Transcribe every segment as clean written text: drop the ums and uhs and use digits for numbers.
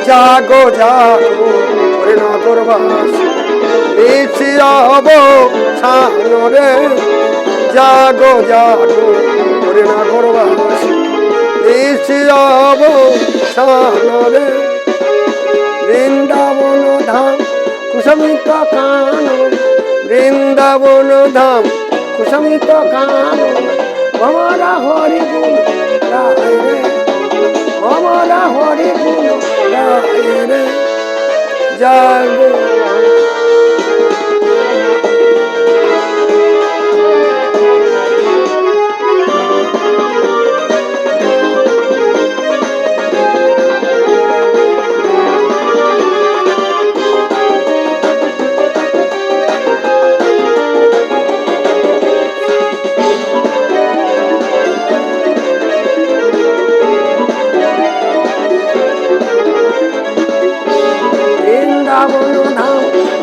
জাগো জাগো ওরে নগরবাসী নিশি অবসান রে জাগো জাগো ওরে নগরবাসী নিশি অবসান রে বৃন্দাবন ধাম কুসমিত কানন বৃন্দাবন ধাম কুসমিত কানন ভমরা হরি গুণ গায় রে ভমরা হরি গুণ গায় রে জাগো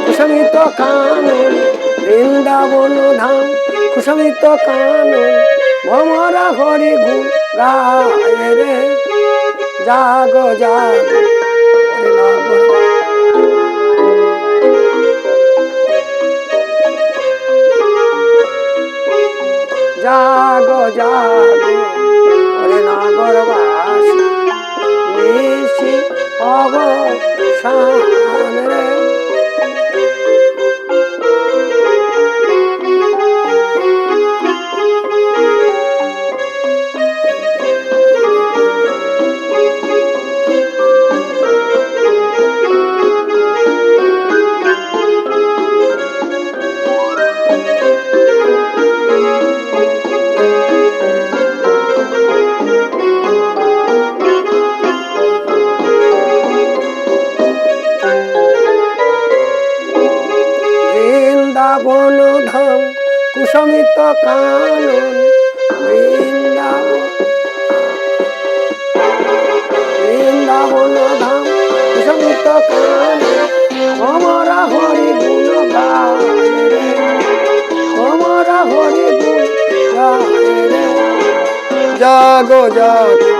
কুসমিত কানন বৃন্দাবন ধাম কুসমিত কানন ভমরা হরি গুণ গায় রে জাগো জাগো ওরে নগর জাগো জাগো ওরে নগরবাসী নিশি অবসান রে বৃন্দাবন ধাম কুসমিত কানন বৃন্দাবন ধাম কুসমিত কানন ভমরা হরি গুণ গায় রে ভমরা হরি গুণ গায় রে জাগো জাগো